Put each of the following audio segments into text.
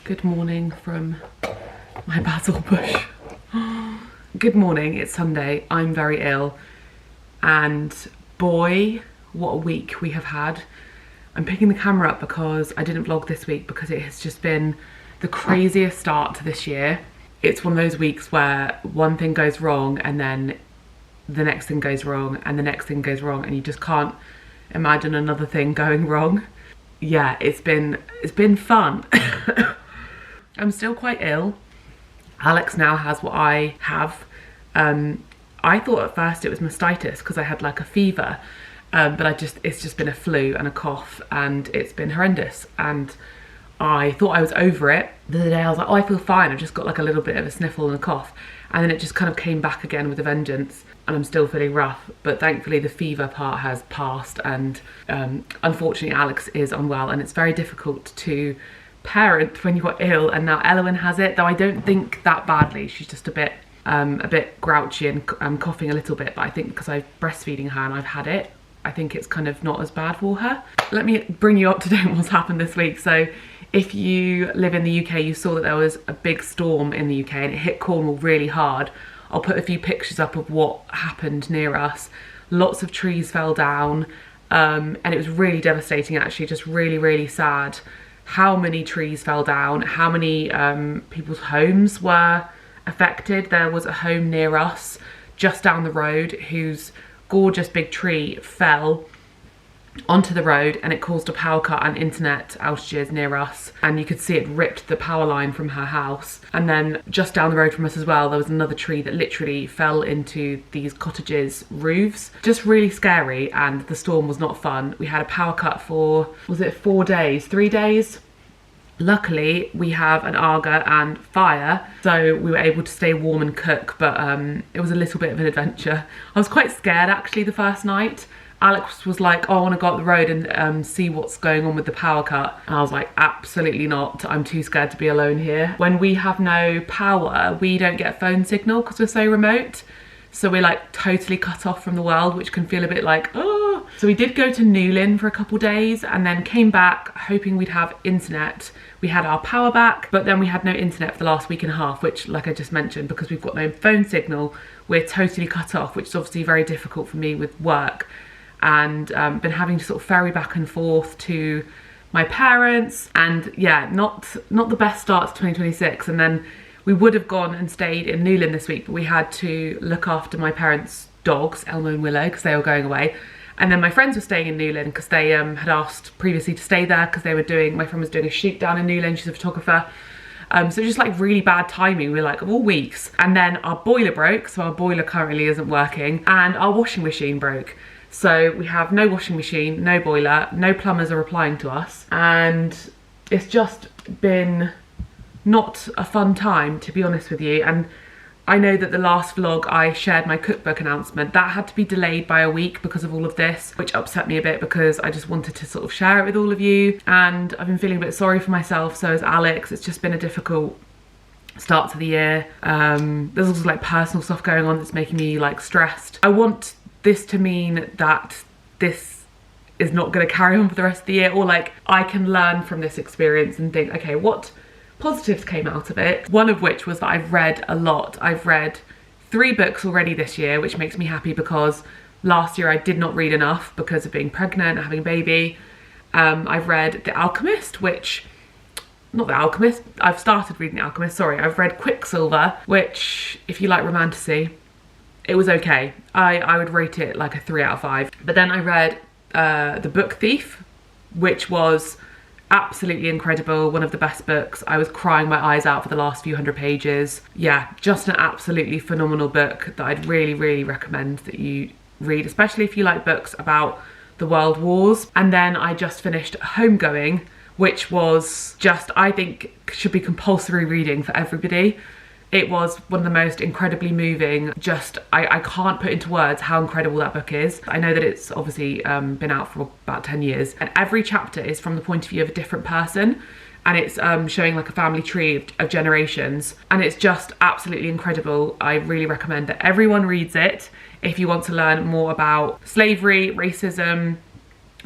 Good morning from my basil bush. Good morning, it's Sunday. I'm very ill and boy, what a week we have had. I'm picking the camera up because I didn't vlog this week because it has just been the craziest start to this year. It's one of those weeks where one thing goes wrong and then the next thing goes wrong and the next thing goes wrong and you just can't imagine another thing going wrong. Yeah, it's been fun. I'm still quite ill. Alex now has what I have. I thought at first it was mastitis because I had like a fever, but it's just been a flu and a cough and it's been horrendous. And I thought I was over it. The other day I was like, oh, I feel fine. I've just got like a little bit of a sniffle and a cough. And then it just kind of came back again with a vengeance and I'm still feeling rough. But thankfully the fever part has passed and unfortunately Alex is unwell and it's very difficult to parent when you're ill, and now Elwyn has it, though I don't think that badly. She's just a bit grouchy and coughing a little bit, but I think because I'm breastfeeding her and I've had it, I think it's kind of not as bad for her. Let me bring you up to date on what's happened this week. So if you live in the UK, you saw that there was a big storm in the UK and it hit Cornwall really hard. I'll put a few pictures up of what happened near us. Lots of trees fell down and it was really devastating actually, just really, really sad. How many trees fell down, how many people's homes were affected. There was a home near us just down the road whose gorgeous big tree fell onto the road and it caused a power cut and internet outages near us, and you could see it ripped the power line from her house. And then just down the road from us as well, there was another tree that literally fell into these cottages' roofs. Just really scary, and the storm was not fun. We had a power cut for, was it 4 days, 3 days? Luckily we have an Aga and fire, so we were able to stay warm and cook, but it was a little bit of an adventure. I was quite scared actually the first night. Alex was like, oh, I want to go up the road and see what's going on with the power cut. And I was like, absolutely not. I'm too scared to be alone here. When we have no power, we don't get phone signal because we're so remote. So we're like totally cut off from the world, which can feel a bit like, oh. So we did go to Newlyn for a couple days and then came back hoping we'd have internet. We had our power back, but then we had no internet for the last week and a half, which, like I just mentioned, because we've got no phone signal, we're totally cut off, which is obviously very difficult for me with work. And been having to sort of ferry back and forth to my parents, and yeah, not the best start to 2026. And then we would have gone and stayed in Newlyn this week, but we had to look after my parents' dogs, Elmo and Willow, because they were going away. And then my friends were staying in Newlyn because they had asked previously to stay there because my friend was doing a shoot down in Newlyn. She's a photographer. So just like really bad timing. We're like, of all weeks. And then our boiler broke, so our boiler currently isn't working, and our washing machine broke. So we have no washing machine, no boiler, no plumbers are replying to us, and it's just been not a fun time, to be honest with you. And I know that the last vlog I shared my cookbook announcement, that had to be delayed by a week because of all of this, which upset me a bit because I just wanted to sort of share it with all of you. And I've been feeling a bit sorry for myself, so has Alex. It's just been a difficult start to the year. There's also like personal stuff going on that's making me like stressed. I want this to mean that this is not going to carry on for the rest of the year, or like I can learn from this experience and think, okay, what positives came out of it? One of which was that I've read a lot. I've read 3 books already this year, which makes me happy because last year I did not read enough because of being pregnant and having a baby. I've read The Alchemist, I've started reading The Alchemist, sorry. I've read Quicksilver, which, if you like romantasy, it was okay. I would rate it like a 3 out of 5. But then I read The Book Thief, which was absolutely incredible, one of the best books. I was crying my eyes out for the last few hundred pages. Yeah, just an absolutely phenomenal book that I'd really, really recommend that you read, especially if you like books about the world wars. And then I just finished Homegoing, which was just, I think, should be compulsory reading for everybody. It was one of the most incredibly moving, just, I can't put into words how incredible that book is. I know that it's obviously been out for about 10 years, and every chapter is from the point of view of a different person, and it's showing like a family tree of generations, and it's just absolutely incredible. I really recommend that everyone reads it if you want to learn more about slavery, racism,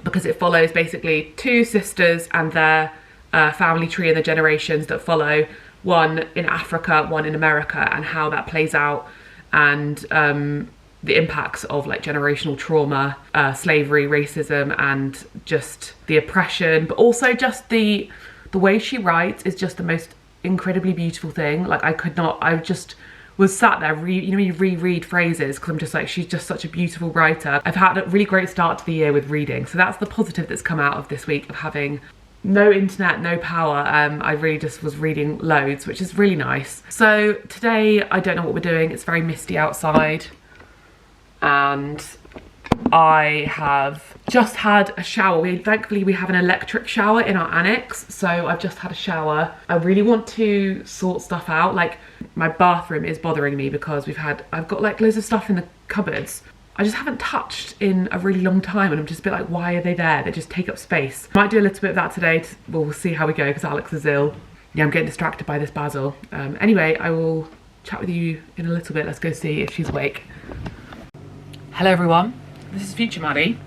because it follows basically 2 sisters and their family tree and the generations that follow, one in Africa, one in America, and how that plays out, and the impacts of like generational trauma, slavery, racism, and just the oppression, but also just the way she writes is just the most incredibly beautiful thing. Like I just was sat there, you reread phrases because I'm just like, she's just such a beautiful writer. I've had a really great start to the year with reading, so that's the positive that's come out of this week of having no internet, no power. I really just was reading loads, which is really nice. So today I don't know what we're doing. It's very misty outside and I have just had a shower. Thankfully we have an electric shower in our annex, so I've just had a shower. I really want to sort stuff out. Like my bathroom is bothering me because I've got like loads of stuff in the cupboards I just haven't touched in a really long time, and I'm just a bit like, why are they there? They just take up space. Might do a little bit of that today. We'll see how we go because Alex is ill. Yeah, I'm getting distracted by this basil. Anyway, I will chat with you in a little bit. Let's go see if she's awake. Hello everyone, this is future Maddie.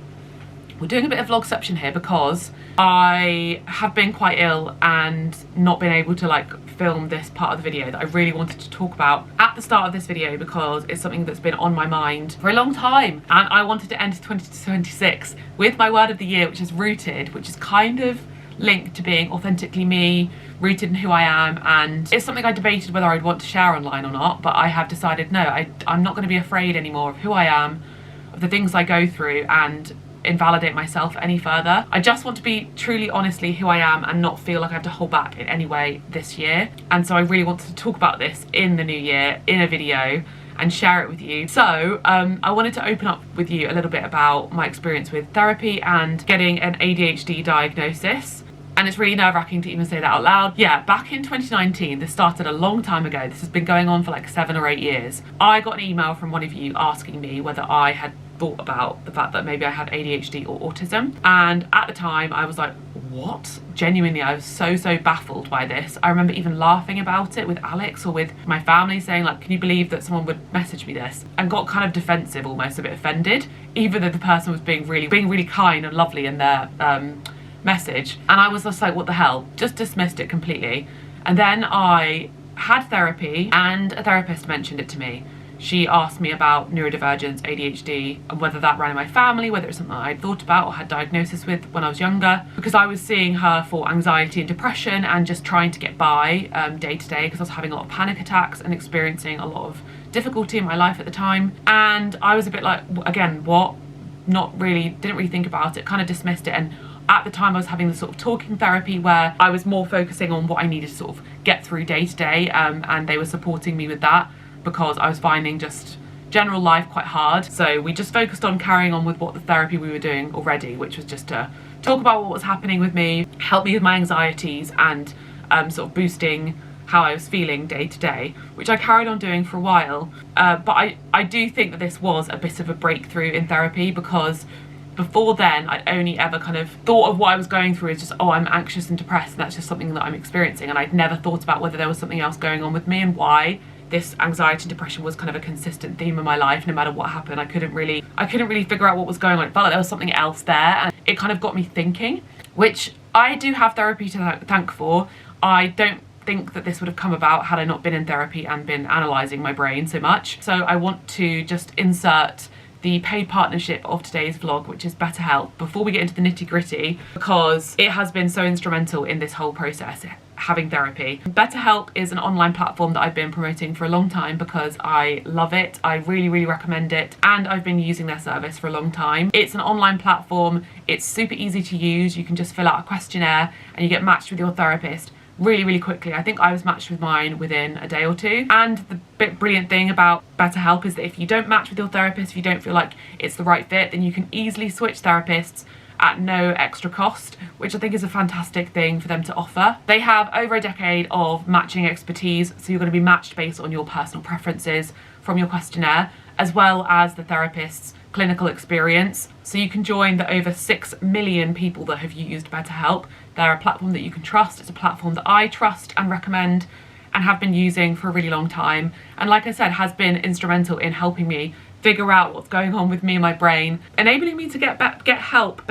We're doing a bit of vlogception here because I have been quite ill and not been able to like film this part of the video that I really wanted to talk about at the start of this video because it's something that's been on my mind for a long time, and I wanted to enter 2026 with my word of the year, which is rooted, which is kind of linked to being authentically me, rooted in who I am, and it's something I debated whether I'd want to share online or not, but I have decided no, I'm not going to be afraid anymore of who I am, of the things I go through, and invalidate myself any further. I just want to be truly honestly who I am and not feel like I have to hold back in any way this year. And so I really wanted to talk about this in the new year in a video and share it with you. So I wanted to open up with you a little bit about my experience with therapy and getting an ADHD diagnosis. And it's really nerve-wracking to even say that out loud. Yeah, back in 2019, this started a long time ago. This has been going on for like 7 or 8 years. I got an email from one of you asking me whether I had thought about the fact that maybe I had ADHD or autism. And at the time I was like, what? Genuinely, I was so baffled by this. I remember even laughing about it with Alex or with my family, saying like, can you believe that someone would message me this? And got kind of defensive, almost a bit offended, even though the person was being really kind and lovely in their message. And I was just like, what the hell? Just dismissed it completely. And then I had therapy and a therapist mentioned it to me. She asked me about neurodivergence, ADHD, and whether that ran in my family, whether it's something I'd thought about or had diagnosis with when I was younger, because I was seeing her for anxiety and depression and just trying to get by day to day because I was having a lot of panic attacks and experiencing a lot of difficulty in my life at the time. And I was a bit like, again, what? Not really, didn't really think about it, kind of dismissed it. And at the time I was having this sort of talking therapy where I was more focusing on what I needed to sort of get through day to day, and they were supporting me with that, because I was finding just general life quite hard. So we just focused on carrying on with what the therapy we were doing already, which was just to talk about what was happening with me, help me with my anxieties, and sort of boosting how I was feeling day to day, which I carried on doing for a while. But I do think that this was a bit of a breakthrough in therapy, because before then I'd only ever kind of thought of what I was going through as just, oh, I'm anxious and depressed and that's just something that I'm experiencing, and I'd never thought about whether there was something else going on with me and why this anxiety and depression was kind of a consistent theme in my life. No matter what happened, I couldn't really figure out what was going on. It felt like there was something else there, and it kind of got me thinking, which I do have therapy to thank for. I don't think that this would have come about had I not been in therapy and been analysing my brain so much. So I want to just insert the paid partnership of today's vlog, which is BetterHelp, before we get into the nitty-gritty, because it has been so instrumental in this whole process, having therapy. BetterHelp is an online platform that I've been promoting for a long time because I love it. I really recommend it, and I've been using their service for a long time. It's an online platform. It's super easy to use. You can just fill out a questionnaire and you get matched with your therapist really quickly. I think I was matched with mine within a day or two. And the brilliant thing about BetterHelp is that if you don't match with your therapist, if you don't feel like it's the right fit, then you can easily switch therapists at no extra cost, which I think is a fantastic thing for them to offer. They have over a decade of matching expertise, so you're going to be matched based on your personal preferences from your questionnaire, as well as the therapist's clinical experience. So you can join the over 6 million people that have used BetterHelp. They're a platform that you can trust. It's a platform that I trust and recommend and have been using for a really long time, and like I said, has been instrumental in helping me figure out what's going on with me and my brain, enabling me to get better help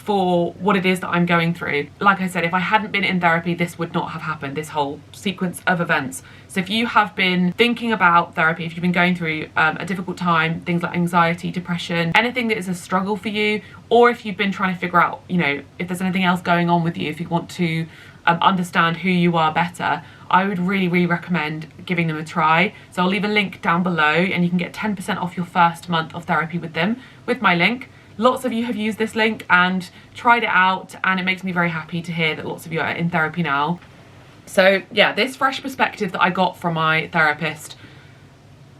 for what it is that I'm going through. Like I said, if I hadn't been in therapy, this would not have happened, this whole sequence of events. So if you have been thinking about therapy, if you've been going through a difficult time, things like anxiety, depression, anything that is a struggle for you, or if you've been trying to figure out, you know, if there's anything else going on with you, if you want to understand who you are better, I would really recommend giving them a try. So I'll leave a link down below and you can get 10% off your first month of therapy with them, with my link. Lots of you have used this link and tried it out, and it makes me very happy to hear that lots of you are in therapy now. So yeah, this fresh perspective that I got from my therapist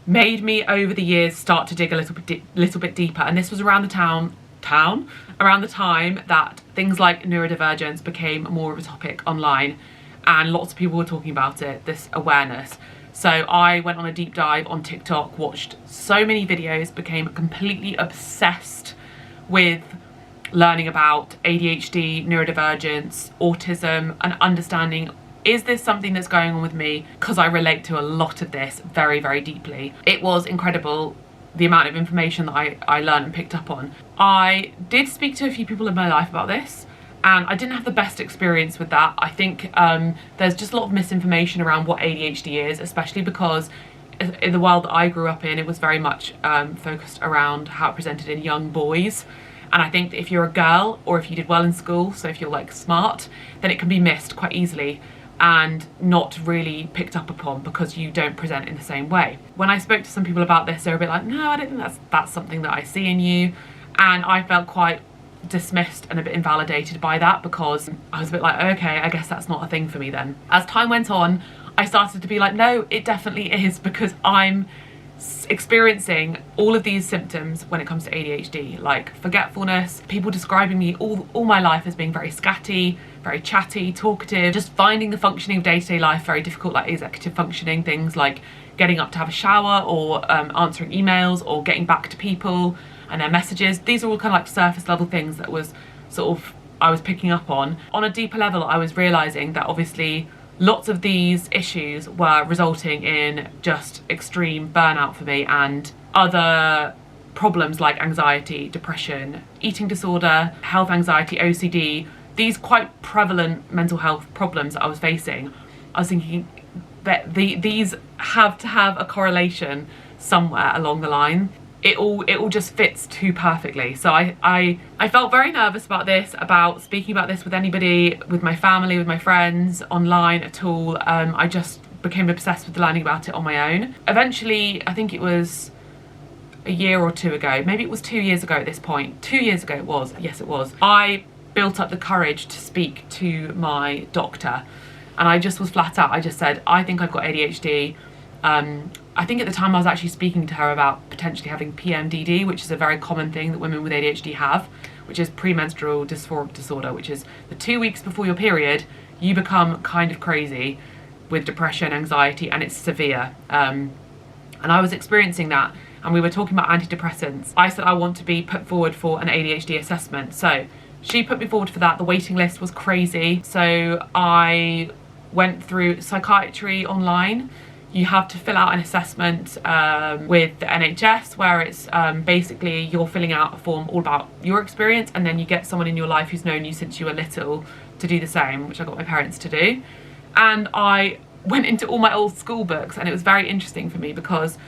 made me over the years start to dig a little bit deeper, and this was around around the time that things like neurodivergence became more of a topic online, and lots of people were talking about it, this awareness. So I went on a deep dive on TikTok, watched so many videos, became completely obsessed with learning about ADHD, neurodivergence, autism, and understanding, is this something that's going on with me? Because I relate to a lot of this very deeply. It was incredible, the amount of information that I learned and picked up on. I did speak to a few people in my life about this, and I didn't have the best experience with that. I think there's just a lot of misinformation around what ADHD is, especially because in the world that I grew up in, it was very much focused around how it presented in young boys. And I think that if you're a girl, or if you did well in school, so if you're like smart, then it can be missed quite easily and not really picked up upon because you don't present in the same way. When I spoke to some people about this, they were a bit like, no, I don't think that's something that I see in you. And I felt quite dismissed and a bit invalidated by that, because I was a bit like, okay, I guess that's not a thing for me then. As time went on, I started to be like, no, it definitely is, because I'm experiencing all of these symptoms when it comes to ADHD, like forgetfulness, people describing me all my life as being very scatty, very chatty, talkative, just finding the functioning of day-to-day life very difficult, like executive functioning, things like getting up to have a shower, or answering emails, or getting back to people and their messages. These are all kind of like surface level things that was sort of I was picking up on. On a deeper level, I was realizing that obviously lots of these issues were resulting in just extreme burnout for me, and other problems like anxiety, depression, eating disorder, health anxiety, OCD, these quite prevalent mental health problems that I was facing. I was thinking that these have to have a correlation somewhere along the line. It all just fits too perfectly. So I felt very nervous about this, about speaking about this with anybody, with my family, with my friends, online at all. I just became obsessed with learning about it on my own. Eventually, I think it was a year or two ago, maybe it was 2 years ago at this point. 2 years ago it was, yes it was. I built up the courage to speak to my doctor, and I just was flat out. I just said, I think I've got ADHD. I think at the time I was actually speaking to her about potentially having PMDD, which is a very common thing that women with ADHD have, which is premenstrual dysphoric disorder, which is the 2 weeks before your period, you become kind of crazy with depression, anxiety, and it's severe. And I was experiencing that, and we were talking about antidepressants. I said I want to be put forward for an ADHD assessment. So she put me forward for that. The waiting list was crazy. So I went through psychiatry online. You have to fill out an assessment with the NHS, where it's basically you're filling out a form all about your experience, and then you get someone in your life who's known you since you were little to do the same, which I got my parents to do. And I went into all my old school books, and it was very interesting for me because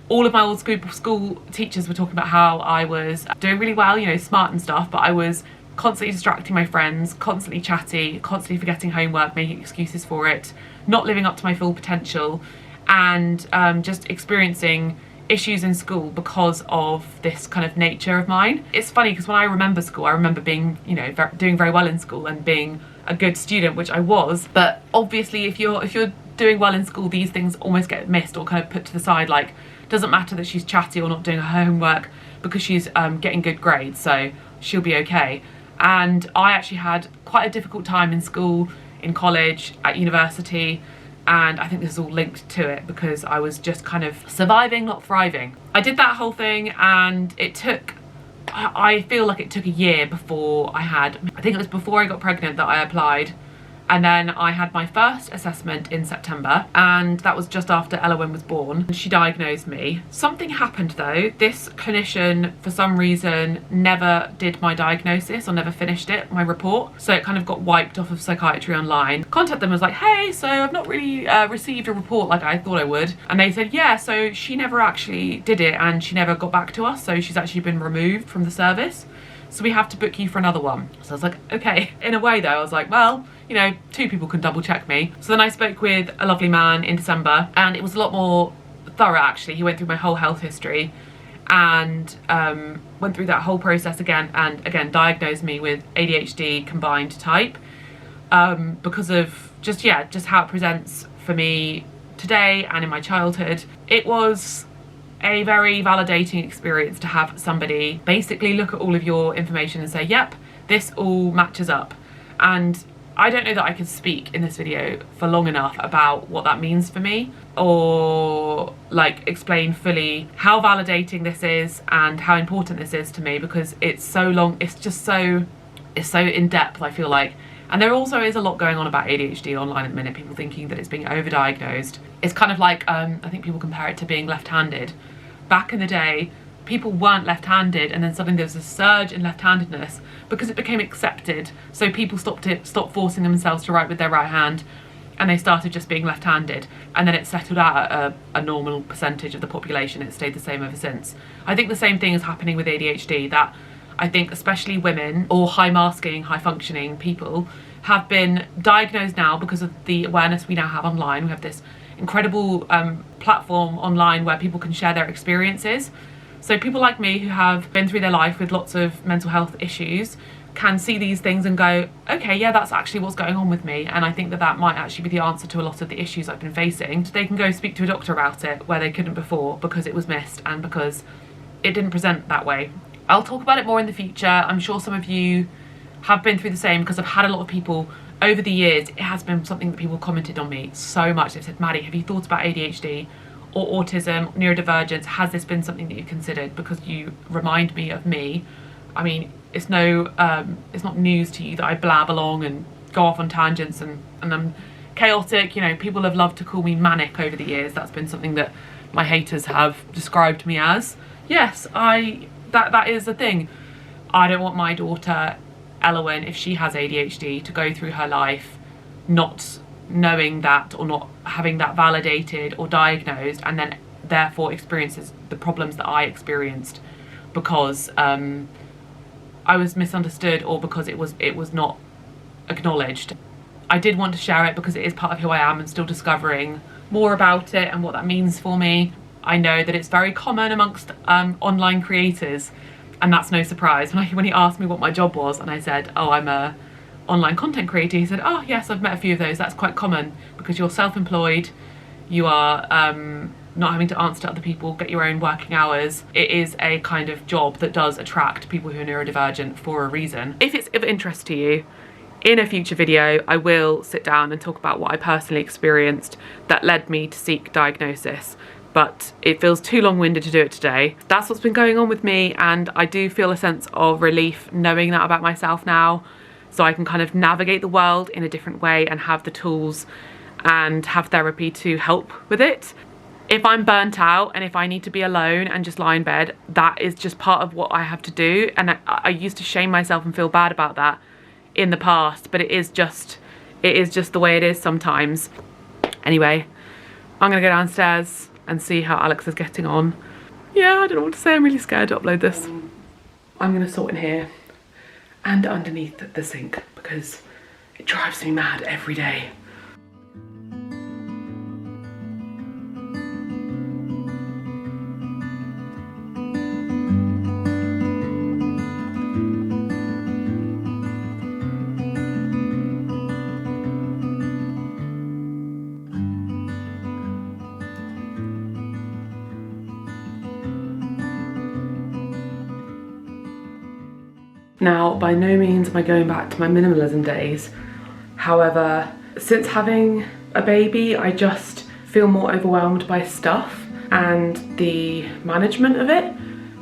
all of my old school teachers were talking about how I was doing really well, you know, smart and stuff, but I was constantly distracting my friends, constantly chatty, constantly forgetting homework, making excuses for it, not living up to my full potential, and just experiencing issues in school because of this kind of nature of mine. It's funny because when I remember school, I remember being, you know, doing very well in school and being a good student, which I was. But obviously if you're doing well in school, these things almost get missed or kind of put to the side, like doesn't matter that she's chatty or not doing her homework because she's getting good grades, so she'll be okay. And I actually had quite a difficult time in school, in college, at university, and I think this is all linked to it because I was just kind of surviving, not thriving. I did that whole thing, and it took, I feel like it took a year before I think it was before I got pregnant that I applied, And then I had my first assessment in September, and that was just after Elowen was born. She diagnosed me. Something happened though. This clinician, for some reason, never did my diagnosis or never finished it, my report. So it kind of got wiped off of Psychiatry Online. Contacted them, was like, hey, so I've not really received a report like I thought I would. And they said, yeah, so she never actually did it and she never got back to us. So she's actually been removed from the service. So we have to book you for another one. So I was like, okay. In a way though, I was like, well, you know, 2 people can double check me. So then I spoke with a lovely man in December, and it was a lot more thorough actually. He went through my whole health history and went through that whole process again, and again diagnosed me with ADHD combined type, because of just how it presents for me today and in my childhood. It was a very validating experience to have somebody basically look at all of your information and say, yep, this all matches up. And I don't know that I could speak in this video for long enough about what that means for me, or like explain fully how validating this is and how important this is to me, because it's so long, it's so in depth, I feel like. And there also is a lot going on about ADHD online at the minute, people thinking that it's being overdiagnosed. It's kind of like, I think people compare it to being left-handed. Back in the day, people weren't left-handed, and then suddenly there was a surge in left-handedness because it became accepted. So people stopped forcing themselves to write with their right hand, and they started just being left-handed. And then it settled out at a normal percentage of the population. It stayed the same ever since. I think the same thing is happening with ADHD, that I think especially women or high masking, high functioning people have been diagnosed now because of the awareness we now have online. We have this incredible platform online where people can share their experiences. So people like me who have been through their life with lots of mental health issues can see these things and go, okay, yeah, that's actually what's going on with me. And I think that that might actually be the answer to a lot of the issues I've been facing. They can go speak to a doctor about it where they couldn't before because it was missed and because it didn't present that way. I'll talk about it more in the future. I'm sure some of you have been through the same, because I've had a lot of people over the years. It has been something that people commented on me so much. They've said, Maddie, have you thought about ADHD or autism, neurodivergence? Has this been something that you've considered? Because you remind me of me. I mean, it's not news to you that I blab along and go off on tangents and I'm chaotic. You know, people have loved to call me manic over the years. That's been something that my haters have described me as. Yes, that is the thing. I don't want my daughter Elowen, if she has ADHD, to go through her life not knowing that or not having that validated or diagnosed, and then therefore experiences the problems that I experienced because I was misunderstood or because it was not acknowledged. I did want to share it because it is part of who I am and still discovering more about it and what that means for me. I know that it's very common amongst online creators, and that's no surprise. When he asked me what my job was and I said, oh, I'm a online content creator, he said, oh yes, I've met a few of those. That's quite common because you're self-employed, you are not having to answer to other people, get your own working hours. It is a kind of job that does attract people who are neurodivergent for a reason. If it's of interest to you, in a future video, I will sit down and talk about what I personally experienced that led me to seek diagnosis. But it feels too long-winded to do it today. That's what's been going on with me, and I do feel a sense of relief knowing that about myself now, so I can kind of navigate the world in a different way and have the tools and have therapy to help with it. If I'm burnt out and if I need to be alone and just lie in bed, that is just part of what I have to do, and I used to shame myself and feel bad about that in the past, but it is just the way it is sometimes. Anyway, I'm gonna go downstairs and see how Alex is getting on. Yeah, I don't know what to say. I'm really scared to upload this. I'm gonna sort in here and underneath the sink because it drives me mad every day. Now, by no means am I going back to my minimalism days. However, since having a baby, I just feel more overwhelmed by stuff and the management of it,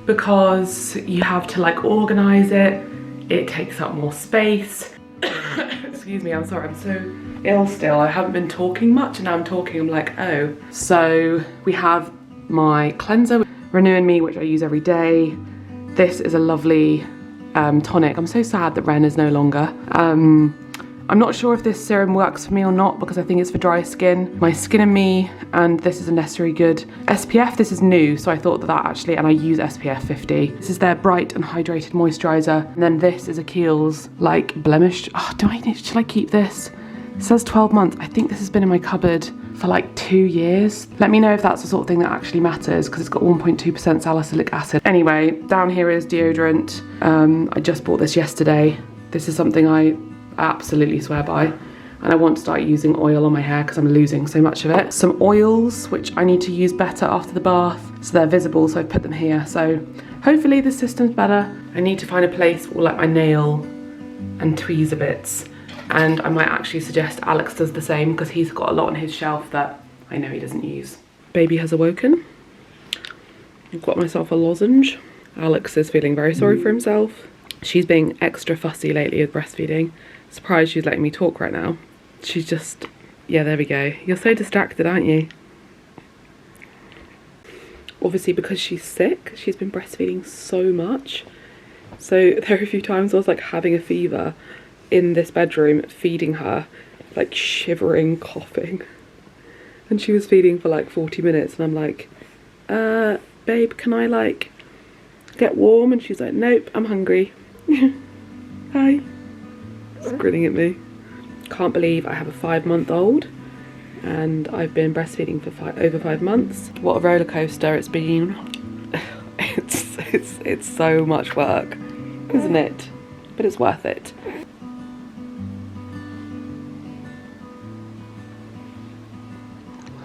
because you have to like organize it. It takes up more space. Excuse excuse me, I'm sorry, I'm so ill still. I haven't been talking much and now I'm talking, I'm like, oh. So we have my cleanser, Renew & Me, which I use every day. This is a lovely tonic. I'm so sad that Ren is no longer. I'm not sure if this serum works for me or not because I think it's for dry skin. My Skin & Me, and this is a Necessary Good. SPF, this is new, so I thought that actually, and I use SPF 50. This is their Bright and Hydrated Moisturiser. And then this is a Kiehl's, like, blemish. Oh, should I keep this? It says 12 months. I think this has been in my cupboard for like 2 years. Let me know if that's the sort of thing that actually matters because it's got 1.2% salicylic acid. Anyway, down here is deodorant. I just bought this yesterday. This is something I absolutely swear by, and I want to start using oil on my hair because I'm losing so much of it. Some oils which I need to use better after the bath, so they're visible, so I put them here. So hopefully this system's better. I need to find a place for like my nail and tweezer bits, and I might actually suggest Alex does the same because he's got a lot on his shelf that I know he doesn't use. Baby has awoken. I've got myself a lozenge. Alex is feeling very sorry for himself. She's being extra fussy lately with breastfeeding. Surprised she's letting me talk right now. She's just, yeah, there we go. You're so distracted, aren't you? Obviously because she's sick, she's been breastfeeding so much. So there are a few times I was like having a fever in this bedroom feeding her, like shivering, coughing. And she was feeding for like 40 minutes and I'm like, babe, can I like get warm? And she's like, nope, I'm hungry. Hi. She's grinning at me. Can't believe I have a 5-month-old and I've been breastfeeding for over 5 months. What a roller coaster it's been. It's so much work, isn't it? But it's worth it.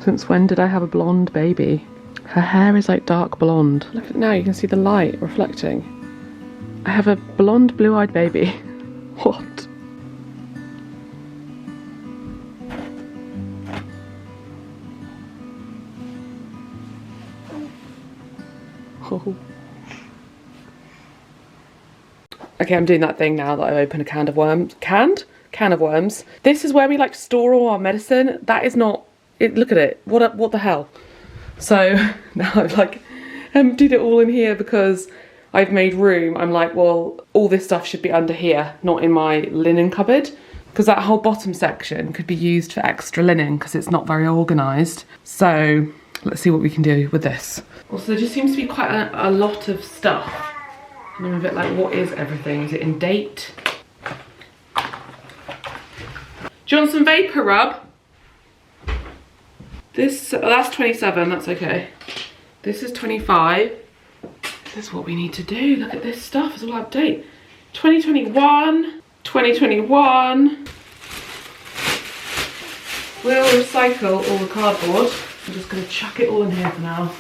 Since when did I have a blonde baby? Her hair is like dark blonde. Look at it now, you can see the light reflecting. I have a blonde, blue-eyed baby. What? Oh. Okay, I'm doing that thing now that I've opened a can of worms. Can of worms. This is where we like store all our medicine. That is not it. Look at it. What the hell? So now I've like emptied it all in here because I've made room. I'm like, well, all this stuff should be under here, not in my linen cupboard, because that whole bottom section could be used for extra linen because it's not very organised. So let's see what we can do with this. Also, there just seems to be quite a lot of stuff. And I'm a bit like, what is everything? Is it in date? Do you want some vapor rub? This, oh, that's 27, that's okay. This is 25. This is what we need to do. Look at this stuff, it's all out of date. 2021, 2021. We'll recycle all the cardboard. I'm just gonna chuck it all in here for now.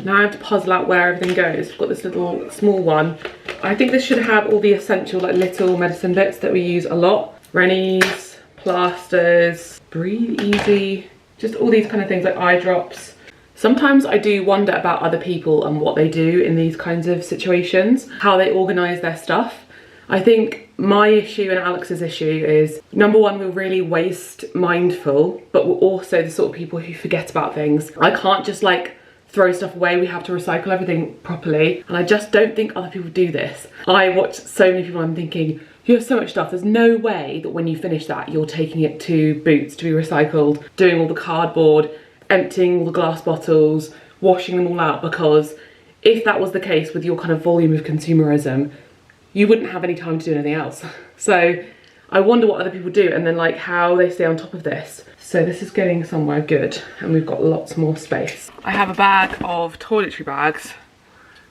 Now I have to puzzle out where everything goes. We've got this little small one. I think this should have all the essential like little medicine bits that we use a lot. Rennies, plasters, Breathe Easy, just all these kind of things like eye drops. Sometimes I do wonder about other people and what they do in these kinds of situations, how they organise their stuff. I think my issue and Alex's issue is, number one, we're really waste mindful, but we're also the sort of people who forget about things. I can't just like throw stuff away, we have to recycle everything properly, and I just don't think other people do this. I watch so many people, I'm thinking, you have so much stuff, there's no way that when you finish that you're taking it to Boots to be recycled, doing all the cardboard, emptying all the glass bottles, washing them all out, because if that was the case with your kind of volume of consumerism, you wouldn't have any time to do anything else. So I wonder what other people do and then like how they stay on top of this. So this is getting somewhere good and we've got lots more space. I have a bag of toiletry bags,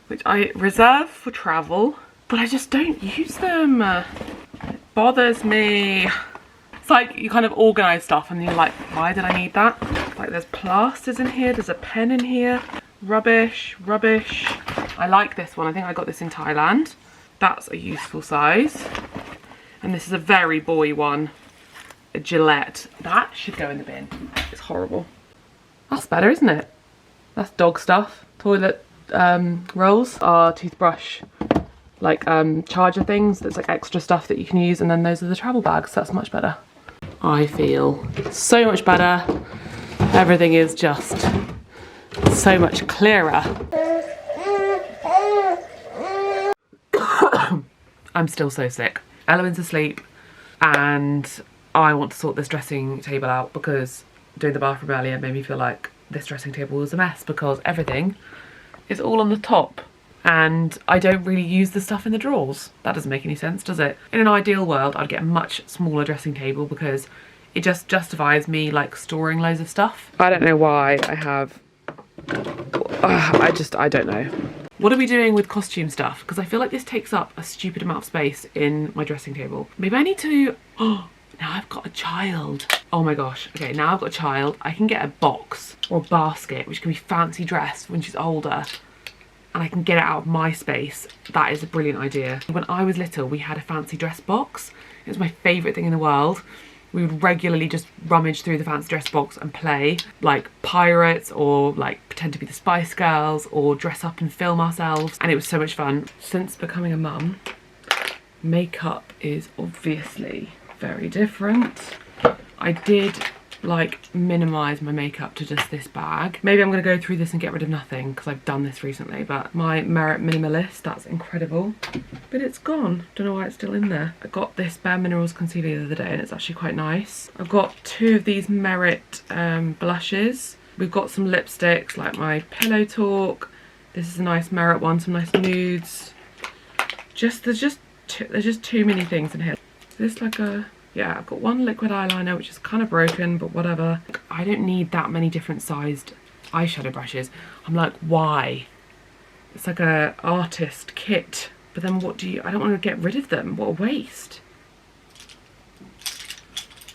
which I reserve for travel, but I just don't use them. It bothers me. It's like you kind of organise stuff and you're like, why did I need that? Like there's plasters in here, there's a pen in here, rubbish, rubbish. I like this one, I think I got this in Thailand. That's a useful size. And this is a very boy one, a Gillette. That should go in the bin. It's horrible. That's better, isn't it? That's dog stuff. Toilet rolls. Our toothbrush like charger things. There's like extra stuff that you can use, and then those are the travel bags. So that's much better. I feel so much better. Everything is just so much clearer. I'm still so sick. Eloin's asleep and I want to sort this dressing table out because doing the bathroom earlier made me feel like this dressing table was a mess because everything is all on the top and I don't really use the stuff in the drawers. That doesn't make any sense, does it? In an ideal world, I'd get a much smaller dressing table because it just justifies me like storing loads of stuff. I don't know why I have, I don't know. What are we doing with costume stuff? Because I feel like this takes up a stupid amount of space in my dressing table. Maybe I need to, oh, now I've got a child. Oh my gosh, okay, now I've got a child. I can get a box or a basket, which can be fancy dressed when she's older, and I can get it out of my space. That is a brilliant idea. When I was little, we had a fancy dress box. It was my favourite thing in the world. We would regularly just rummage through the fancy dress box and play like pirates or like pretend to be the Spice Girls or dress up and film ourselves, and it was so much fun. Since becoming a mum, makeup is obviously very different. I did like minimise my makeup to just this bag. Maybe I'm going to go through this and get rid of nothing because I've done this recently, but my Merit Minimalist, that's incredible. But it's gone. Don't know why it's still in there. I got this Bare Minerals concealer the other day and it's actually quite nice. I've got 2 of these Merit blushes. We've got some lipsticks like my Pillow Talk. This is a nice Merit one, some nice nudes. There's just too many things in here. Is this like a... Yeah, I've got one liquid eyeliner, which is kind of broken, but whatever. I don't need that many different sized eyeshadow brushes. I'm like, why? It's like a artist kit. But then what do you... I don't want to get rid of them. What a waste.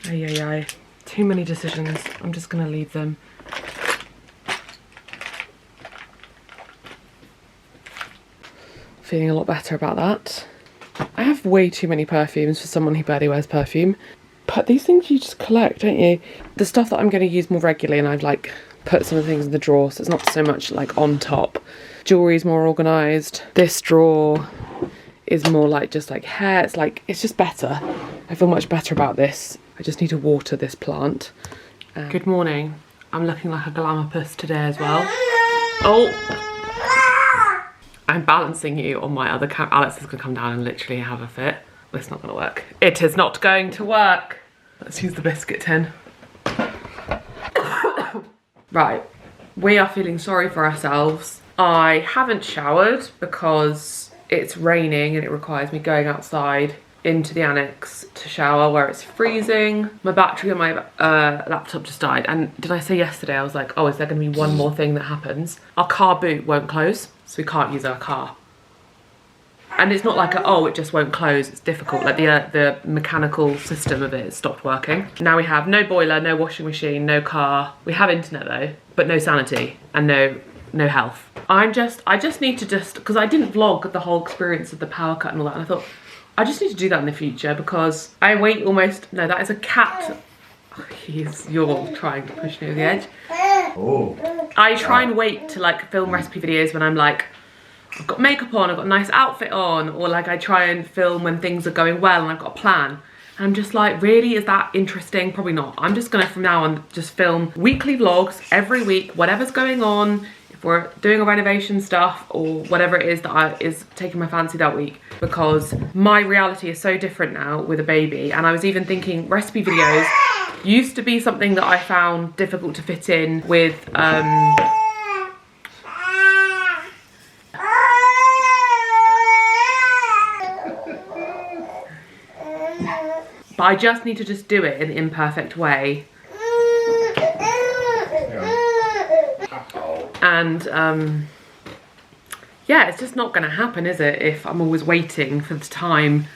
Ay. Too many decisions. I'm just going to leave them. Feeling a lot better about that. I have way too many perfumes for someone who barely wears perfume. But these things you just collect, don't you? The stuff that I'm going to use more regularly, and I've like put some of the things in the drawer, so it's not so much like on top. Jewellery's more organised. This drawer is more like just like hair. It's just better. I feel much better about this. I just need to water this plant. Good morning. I'm looking like a glamour puss today as well. Oh! I'm balancing you on my other camera. Alex is gonna come down and literally have a fit. It's not gonna work. It is not going to work. Let's use the biscuit tin. Right, we are feeling sorry for ourselves. I haven't showered because it's raining and it requires me going outside into the annex to shower where it's freezing. My battery on my laptop just died, and did I say yesterday I was like, oh, is there gonna be one more thing that happens? Our car boot won't close, so we can't use our car. And it's not like it just won't close, it's difficult. Like the mechanical system of it has stopped working. Now we have no boiler, no washing machine, no car. We have internet though, but no sanity and no health. I just need to because I didn't vlog the whole experience of the power cut and all that, and I thought, I just need to do that in the future because I wait almost, no, that is a cat. You're trying to push me over the edge. Oh. I try and wait to like film recipe videos when I'm like, I've got makeup on, I've got a nice outfit on, or like I try and film when things are going well and I've got a plan. And I'm just like, really, is that interesting? Probably not. I'm just gonna from now on just film weekly vlogs every week, whatever's going on. If we're doing a renovation stuff or whatever it is that is taking my fancy that week, because my reality is so different now with a baby. And I was even thinking recipe videos used to be something that I found difficult to fit in with but I just need to just do it in an imperfect way. And yeah, it's just not gonna happen, is it, if I'm always waiting for the time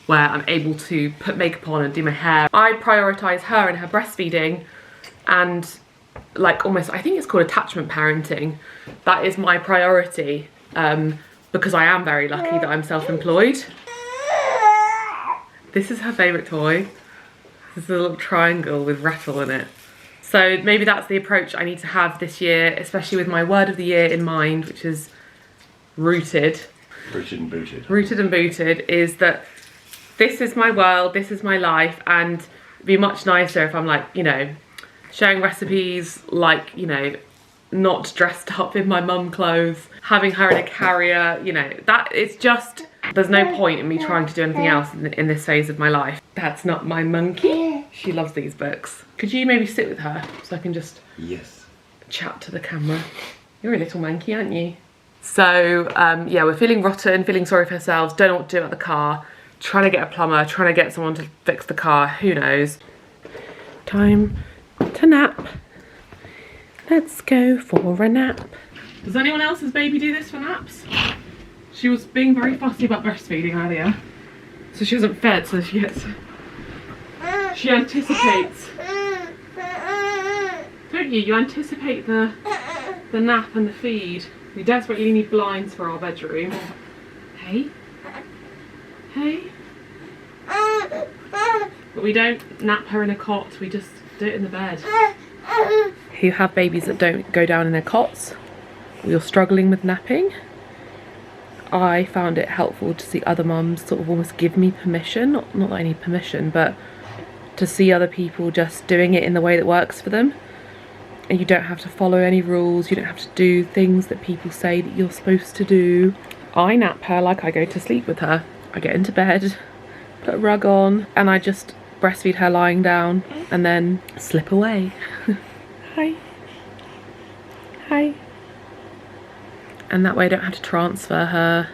where I'm able to put makeup on and do my hair. I prioritise her and her breastfeeding, and like almost, I think it's called attachment parenting. That is my priority, because I am very lucky that I'm self-employed. This is her favourite toy. This is a little triangle with rattle in it. So maybe that's the approach I need to have this year, especially with my word of the year in mind, which is rooted. Rooted and booted. Rooted and booted is that this is my world, this is my life, and it'd be much nicer if I'm like, you know, sharing recipes, like, you know, not dressed up in my mum clothes, having her in a carrier, you know, that it's just, there's no point in me trying to do anything else in this phase of my life. That's not my monkey. She loves these books. Could you maybe sit with her so I can just chat to the camera? You're a little monkey, aren't you? So, yeah, we're feeling rotten, feeling sorry for ourselves, don't know what to do about the car, trying to get a plumber, trying to get someone to fix the car, who knows. Time to nap. Let's go for a nap. Does anyone else's baby do this for naps? She was being very fussy about breastfeeding earlier. So she hasn't fed, so she anticipates. Don't you? You anticipate the nap and the feed. We desperately need blinds for our bedroom. Hey? Hey? But we don't nap her in a cot, we just do it in the bed. Who have babies that don't go down in their cots, or you're struggling with napping, I found it helpful to see other mums sort of almost give me permission, not that I need permission, but to see other people just doing it in the way that works for them. And you don't have to follow any rules, you don't have to do things that people say that you're supposed to do. I nap her like I go to sleep with her. I get into bed, put a rug on, and I just breastfeed her lying down and then slip away. Hi. Hi. And that way I don't have to transfer her.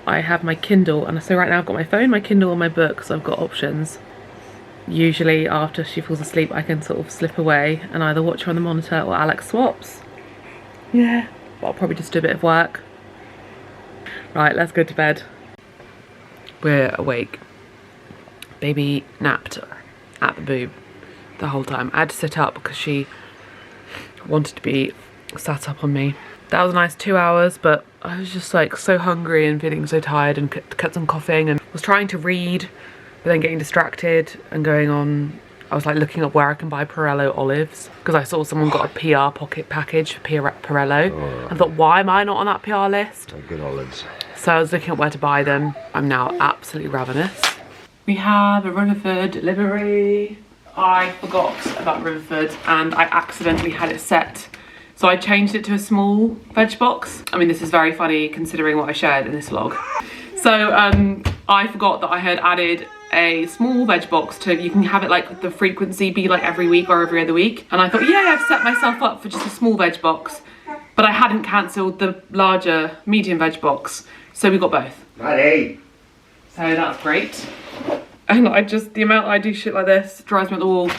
I have my Kindle, and so right now I've got my phone, my Kindle and my book, so I've got options. Usually after she falls asleep I can sort of slip away and either watch her on the monitor or Alex swaps. Yeah, but I'll probably just do a bit of work. Right, let's go to bed. We're awake. Baby napped at the boob the whole time. I had to sit up because she wanted to be sat up on me. That was a nice 2 hours, but I was just like so hungry and feeling so tired, and kept on coughing and was trying to read but then getting distracted and going on. I was like looking up where I can buy Pirello olives because I saw someone got a PR pocket package for Pirello. I thought, why am I not on that PR list? Good olives. So I was looking at where to buy them. I'm now absolutely ravenous. We have a Rutherford delivery. I forgot about Rutherford and I accidentally had it set. So I changed it to a small veg box. I mean, this is very funny considering what I shared in this vlog. So I forgot that I had added a small veg box to, you can have it like the frequency be like every week or every other week. And I thought, yeah, I've set myself up for just a small veg box. But I hadn't cancelled the larger medium veg box. So we got both. Ready. So that's great. And the amount I do shit like this drives me up the wall.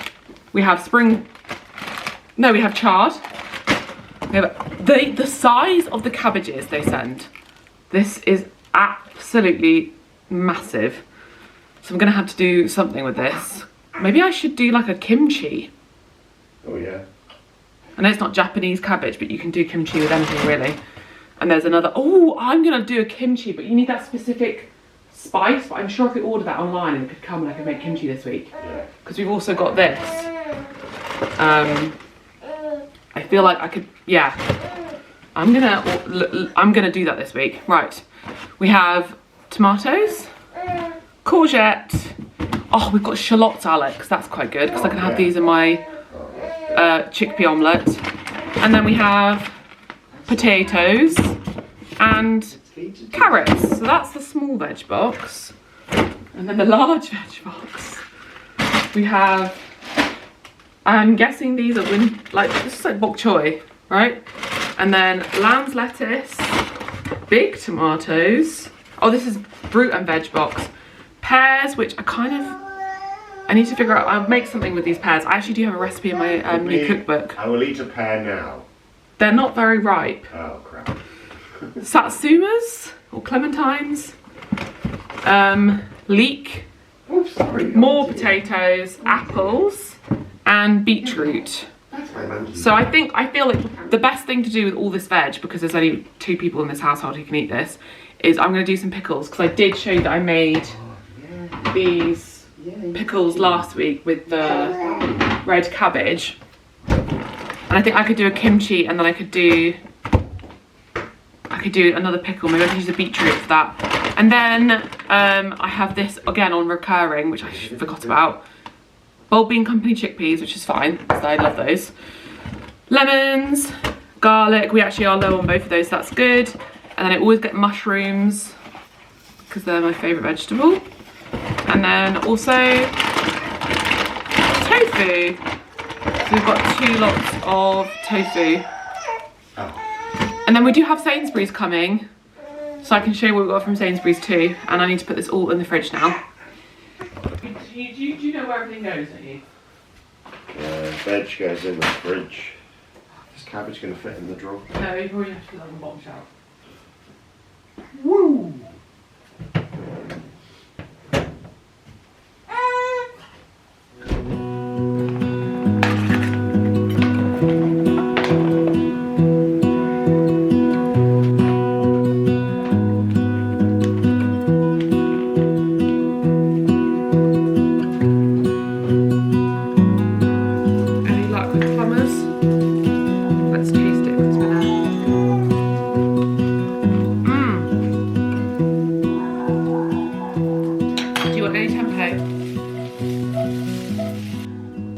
We have we have chard. We have the size of the cabbages they send. This is absolutely massive. So I'm gonna have to do something with this. Maybe I should do like a kimchi. Oh yeah. I know it's not Japanese cabbage, but you can do kimchi with anything really. And there's another, oh, I'm gonna do a kimchi, but you need that specific spice. But I'm sure if we order that online and it could come and I could make kimchi this week. Because we've also got this. I feel like I could, yeah. I'm gonna do that this week. Right, we have tomatoes, courgette. Oh, we've got shallots, Alex. That's quite good because I can have these in my chickpea omelette. And then we have potatoes and carrots. So that's the small veg box. And then the large veg box. We have, I'm guessing these are this is like bok choy, right? And then lamb's lettuce, big tomatoes. Oh, this is fruit and veg box. Pears, which I need to figure out, I'll make something with these pears. I actually do have a recipe in my new cookbook. I will eat a pear now. They're not very ripe. Oh crap. Satsumas or clementines. Leek. Oh, sorry. More potatoes, apples, and beetroot. That's my monkey. So I feel like the best thing to do with all this veg, because there's only 2 people in this household who can eat this, is I'm going to do some pickles, because I did show you that I made these pickles last week with the red cabbage. And I think I could do a kimchi, and then I I could do another pickle. Maybe I could use a beetroot for that. And then I have this again on recurring, which I forgot about. Bulb Bean Company chickpeas, which is fine because I love those. Lemons, garlic. We actually are low on both of those, so that's good. And then I always get mushrooms because they're my favourite vegetable. And then also tofu. So we've got 2 lots of tofu. And then we do have Sainsbury's coming, so I can show you what we got from Sainsbury's too. And I need to put this all in the fridge now. Do you know where everything goes, don't you? Veg goes in the fridge. Is cabbage going to fit in the drawer? No, you probably have to put that on the bottom shelf. Woo!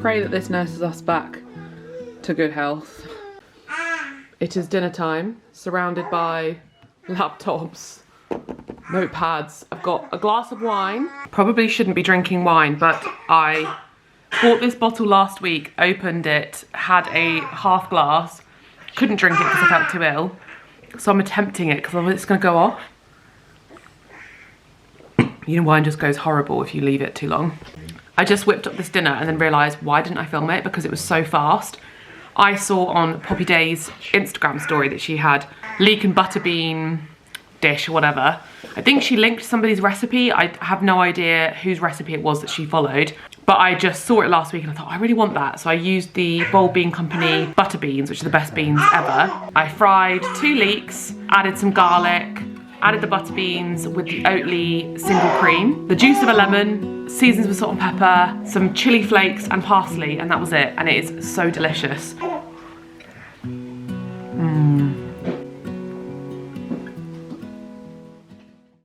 Pray that this nurses us back to good health. It is dinner time, surrounded by laptops, notepads. I've got a glass of wine. Probably shouldn't be drinking wine, but I bought this bottle last week, opened it, had a half glass, couldn't drink it because I felt too ill. So I'm attempting it because it's gonna go off. You know, wine just goes horrible if you leave it too long. I just whipped up this dinner and then realised, why didn't I film it? Because it was so fast. I saw on Poppy Day's Instagram story that she had leek and butter bean dish or whatever. I think she linked somebody's recipe. I have no idea whose recipe it was that she followed, but I just saw it last week and I thought, I really want that. So I used the Bulb Bean Company butter beans, which are the best beans ever. I fried 2 leeks, added some garlic, added the butter beans with the Oatly single cream, the juice of a lemon, seasons with salt and pepper, some chili flakes and parsley, and that was it. And it is so delicious.